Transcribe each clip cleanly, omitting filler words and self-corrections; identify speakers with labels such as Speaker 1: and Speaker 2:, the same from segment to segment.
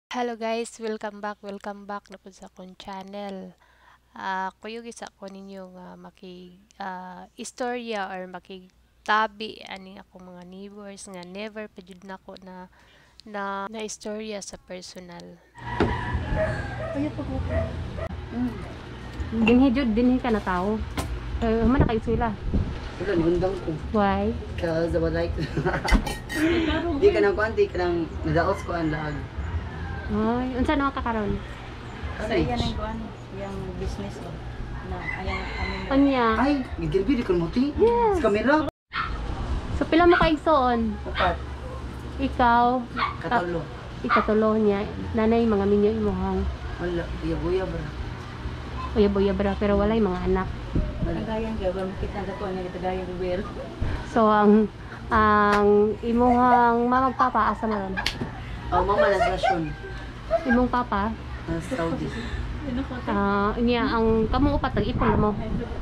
Speaker 1: Hello guys, welcome back na po sa akong channel. Kuyog isa ko ninyo nga istorya or makitabi ani akong mga neighbors nga never pa jud nako na istorya sa personal.
Speaker 2: Dinhi jud dinhi ka na tao. Human na kayo sila.
Speaker 3: Wala, nihundang ko.
Speaker 2: Why?
Speaker 3: Because I would like to... Di ka nang kuhan, di ka nang nadaos ko ang laag.
Speaker 2: Ay, unsa na kakaron?
Speaker 4: Sa iyan ang kuan, yung business o. Na ayan amin.
Speaker 2: Unya.
Speaker 3: Ay, gigilbi, di ka muti.
Speaker 2: Yes.
Speaker 3: Sa kamera.
Speaker 2: So pila mo ka igsoon?
Speaker 3: Upat.
Speaker 2: Ikaw,
Speaker 3: Katalo.
Speaker 2: ikatulo niya. Nanay mga minyo imuhang
Speaker 3: Wala, buya-buya ba?
Speaker 2: uya-buya bra pero walay mga anak.
Speaker 3: Wala.
Speaker 4: Tagayan ka ba makita ang kuan nga tagayan ruwel.
Speaker 2: So ang imuhang mamagpapa asa man?
Speaker 3: Oh, mama na sasyon.
Speaker 2: Imong papa?
Speaker 3: Saudi.
Speaker 2: Niya ang kamong upat nag-ipon ra mo.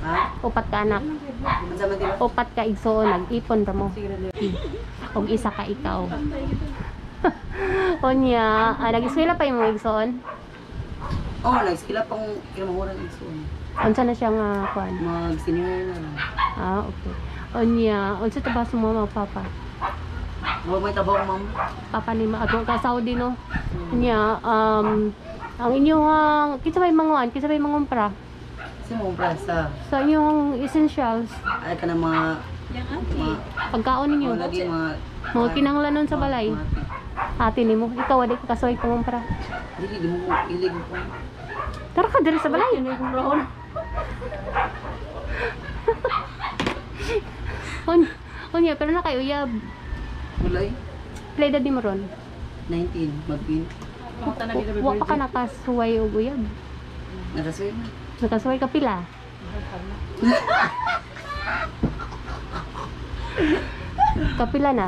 Speaker 3: Ha?
Speaker 2: Upat ka anak.
Speaker 3: Mansa man di ba?
Speaker 2: Upat ka igsoon nag-ipon ra mo. Og isa ka ikaw. Unya, nag-eskwela pa yung mga igsoon.
Speaker 3: Oh, nagskila pang kinamahurang igsoon.
Speaker 2: Unsa na siya nga kuan?
Speaker 3: Mag-senior na lang.
Speaker 2: Okay. Unya, unsa ta ba sa mga papa?
Speaker 3: Huwag may tabaw, ma'am.
Speaker 2: Papa ni Maagong ka Saudi no. Unya, ang inyong kinsa may manguan, kinsa may mangumpra
Speaker 3: Kasi mo prasa.
Speaker 2: sa inyong essentials,
Speaker 3: Ay ka na mga...
Speaker 4: Yang auntie.
Speaker 3: Mga...
Speaker 2: pagkaon ninyo.
Speaker 3: Lagi
Speaker 2: Mga kinahanglanon sa balay. Ate nimo, ikaw wala ka kasoy pangumpra.
Speaker 3: Dili, di mo ko ilig mo.
Speaker 2: Tara ka diri sa balay. Unya, pero na kay uyab.
Speaker 3: Wala eh.
Speaker 2: Play edad ni mo ron.
Speaker 3: 19, mag-win.
Speaker 4: Mga tanang gid
Speaker 2: Wa pa ka nakasuway og uyab.
Speaker 3: Nakasway na.
Speaker 2: Nakasuway ka pila. Kapila na.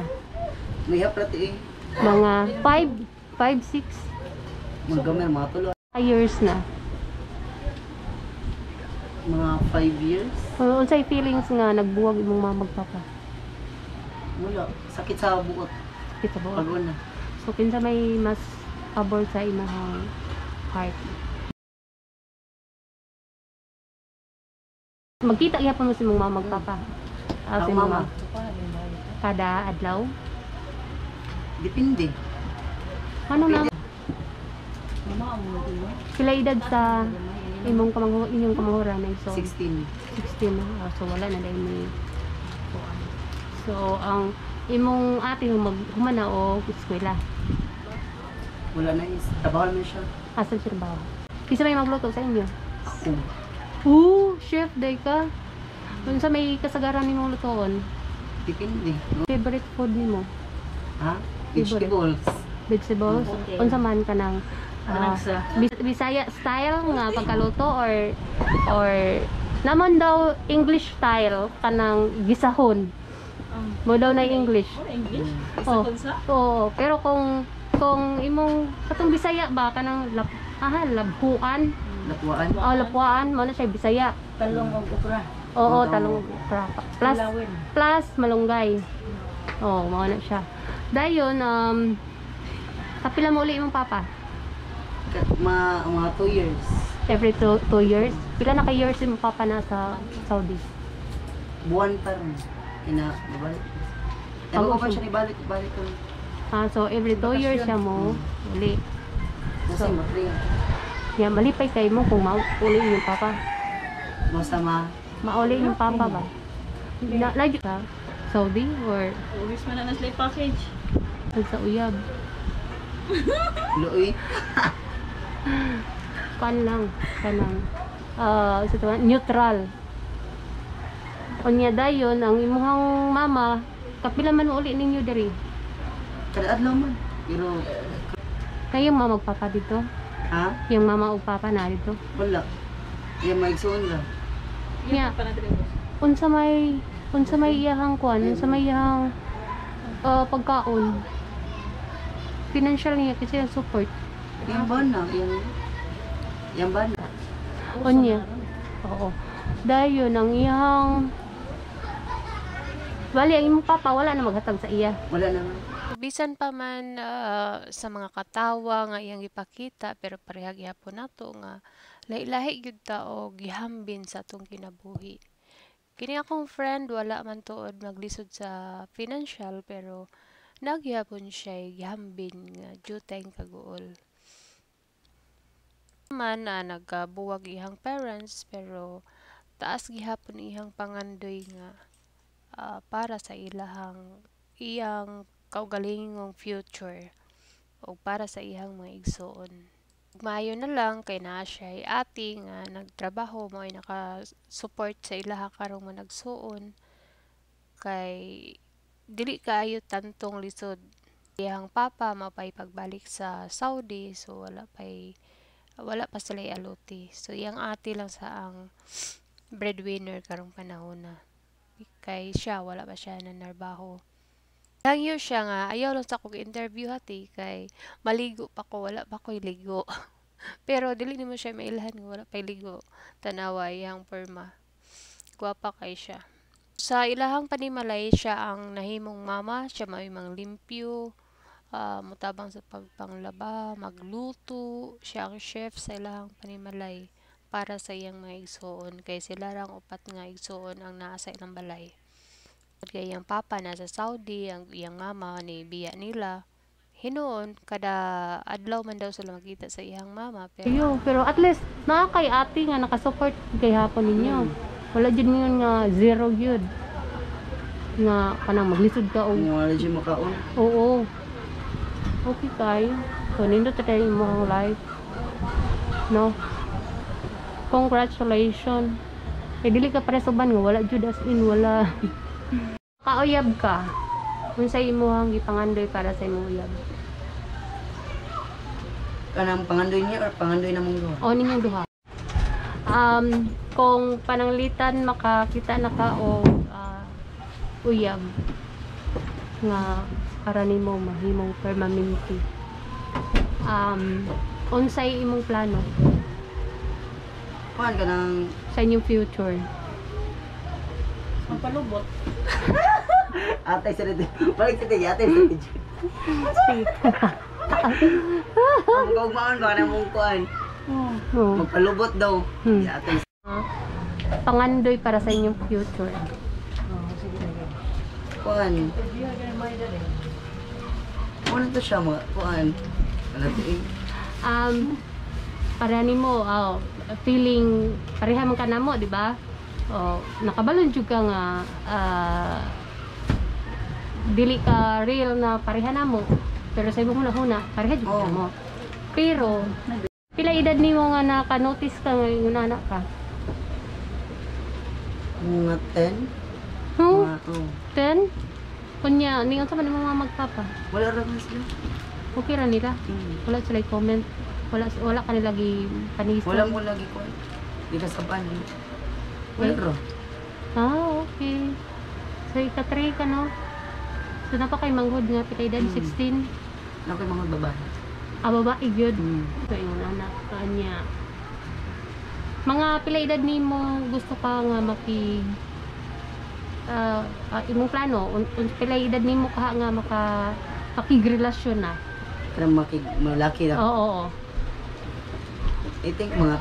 Speaker 3: May haplati eh.
Speaker 2: Mga 5, 6
Speaker 3: Mga gamer, mga tulo.
Speaker 2: years na.
Speaker 3: Mga 5 years.
Speaker 2: Unsay feelings nga nagbuwag imong mga magpapa?
Speaker 3: Wala. Sakit sa buot.
Speaker 2: Kita ba?
Speaker 3: Pagod na.
Speaker 2: So kinsa may mas pabor sa imong heart? Magkita gyapon mo sa imong mga magpapa. Sa
Speaker 3: Ang
Speaker 2: imong
Speaker 3: mama.
Speaker 2: kada adlaw.
Speaker 3: Depende.
Speaker 2: Ano na
Speaker 4: Mama ang mo dito.
Speaker 2: pila edad sa inyong kamahura na iso?
Speaker 3: 16.
Speaker 2: 16 na. So wala na dahil may so ang imong ate humana o eskwela.
Speaker 3: Wala na is. Tabahan mo siya.
Speaker 2: Asa siya trabaho? Kisa may magluto sa inyo?
Speaker 3: Ako.
Speaker 2: Chef day ka. Unsa may kasagaran nimong lutoon?
Speaker 3: Depende. No?
Speaker 2: Favorite food nimo?
Speaker 3: Ha?
Speaker 2: Favorite.
Speaker 3: Vegetables.
Speaker 2: Vegetables?
Speaker 4: Okay.
Speaker 2: Unsa man ka ng
Speaker 4: Kanang sa
Speaker 2: Bisaya style nga pagkaluto or naman daw English style kanang gisahon. Mo daw na English.
Speaker 4: English.
Speaker 2: Oh.
Speaker 4: Sa
Speaker 2: Oo, pero kung imong katong Bisaya ba kanang labhuan,
Speaker 3: Lapuan.
Speaker 2: lapuan mo na siya Bisaya.
Speaker 4: talong og okra.
Speaker 2: Oo,
Speaker 3: Talong.
Speaker 2: talong plus
Speaker 4: Lawin.
Speaker 2: plus malunggay. Oo, mo na siya. Dayon kapila mo uli imong papa?
Speaker 3: Mga 2 years.
Speaker 2: Every 2 years. Pila na ka years imong papa na sa Saudi?
Speaker 3: Buwan pa rin. Babalik.
Speaker 2: Pag-
Speaker 3: Ano ko pa siya ibalik ko.
Speaker 2: So every 2 years siya mo uli.
Speaker 3: Kasi matri.
Speaker 2: Yan, malipay kay mo kung mauli yung papa.
Speaker 3: Basta
Speaker 2: Mauli yung papa ba? Lagi ka? Saudi or
Speaker 4: Uwis man na slay package.
Speaker 2: sa uyab?
Speaker 3: Luoy.
Speaker 2: Kan lang. Kanang sa tuwan, neutral. Unya dayon ang imuhang mama kapila man uli ninyo diri.
Speaker 3: Kada adlaw man. Pero,
Speaker 2: Kayong mama ug papa dito?
Speaker 3: ha?
Speaker 2: Yung mama ug papa na dito?
Speaker 3: Wala. Yung maigsoon lang.
Speaker 2: Nya,
Speaker 4: Pa na diri boss.
Speaker 2: unsa may iyahang kwan, unsa may iyahang pagkaon. Financial niya kasi yung support.
Speaker 3: Yung bana. Yung bana.
Speaker 2: Unya. Oo. Dayon ang iyang bali ang imong papa wala na maghatag sa iya.
Speaker 3: Wala naman.
Speaker 1: Bisan pa man sa mga katawa nga iyang ipakita pero pareha gyapon nato nga lahi-lahi gyud ta og gihambin sa atong kinabuhi. Kini akong friend wala man tuod maglisod sa financial pero nagyapon siya gihambin nga jutay kaguol. Man nagkabuwag ihang parents pero taas gihapon ihang pangandoy nga para sa iyang kaugalingong future o para sa iyang mga igsoon. Maayo na lang kay naa siya ati nga nagtrabaho mo ay naka-support sa ilaha karong managsuon kay dili kaayo tantong lisod. Iyang papa mapay pagbalik sa Saudi so wala pa sila aluti. So iyang ati lang sa ang breadwinner karong panahon na. Kay siya wala pa siya nanarbaho. Hangyo siya nga ayaw lang sa kog interview hati kay maligo pa ko wala pa ko'y ligo. Pero dili nimo siya mailhan nga wala pay ligo. Tanawa iyang perma. Gwapa kay siya. Sa ilahang panimalay siya ang nahimong mama, siya may mga limpyo, mutabang sa pagpanglaba, magluto, siya ang chef sa ilahang panimalay para sa iyang mga igsoon kay sila rang upat nga igsoon ang naa sa ilang balay. Kay iyang papa nasa Saudi, ang iyang mama ni biya nila. Hinoon kada adlaw man daw sila makita sa iyang mama
Speaker 2: Pero at least naa kay ate nga nakasupport kay hapon ninyo. Wala jud ngayon nga zero gyud. Nga kanang maglisod ka og
Speaker 3: Wala siya makaon.
Speaker 2: oo. Okay kayo. So nindot tayo mo ang life. No. Congratulations. Kay dili ka pare suban nga wala jud as in wala. Kauyab ka. Unsay imong gipangandoy para sa imong uyab?
Speaker 3: Kanang pangandoy niya or pangandoy na mong duha?
Speaker 2: O ninyong duha. Kung pananglitan makakita na ka o uyab nga para nimo mahimong permanente. Unsay imong plano
Speaker 3: Kuhan ka ng...
Speaker 2: sa inyong future?
Speaker 4: Magpalubot.
Speaker 3: Atay sa rito. Balik sa tigay, atay sa tigay. Ang kaugmaan ba na mong kuhan?
Speaker 2: Oh.
Speaker 3: Magpalubot daw. Atay
Speaker 2: Pangandoy para sa inyong future.
Speaker 3: kuhan. Ano to siya mga kuhan? Ano to eh?
Speaker 2: Para nimo feeling pareha man kanamo, di ba? Nakabalon jud ka nga dili ka real na pareha namo. Pero sa imong huna-huna, pareha jud ka mo. Pero pila edad nimo nga naka-notice ka nga yung anak ka?
Speaker 3: Mga 10?
Speaker 2: Huh?
Speaker 3: Mga,
Speaker 2: 10? Kunya, ningon sa man mo mga magpapa.
Speaker 3: Wala rin sila.
Speaker 2: Okay ra nila. Wala sila comment. Wala ka nila panisa.
Speaker 3: Wala mo lagi kuhan. Di ka saban. Wala rin.
Speaker 2: Okay. So, ika-3 ka, no? So, napakay manghod nga, pila edad, 16.
Speaker 3: Ako yung mga babae.
Speaker 2: Babae, good. So, yung anak ka niya. Mga pila edad ni mo, gusto ka nga imong plano, pila edad ni mo ka nga makigrelasyon na.
Speaker 3: Karang malaki na.
Speaker 2: Oo.
Speaker 3: I think mga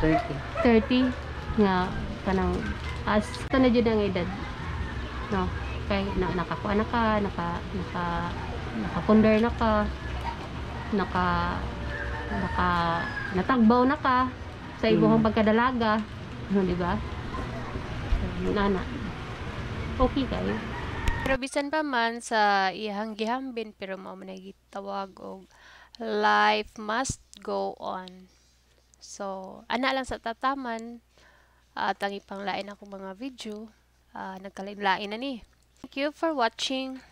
Speaker 3: 30.
Speaker 2: 30 nga kanang as ito na dyan ang edad, no? Kay nakakuha na ka, nakapundar na ka, natagbaw na ka sa ibong pagkadalaga, di ba? Nana, okay kayo.
Speaker 1: Pero bisan pa man sa iyang gihambin pero mao man gitawag og life must go on. So, ana lang sa tataman at ang ipanglain ako mga video, nagkalain-lain na ni. Thank you for watching.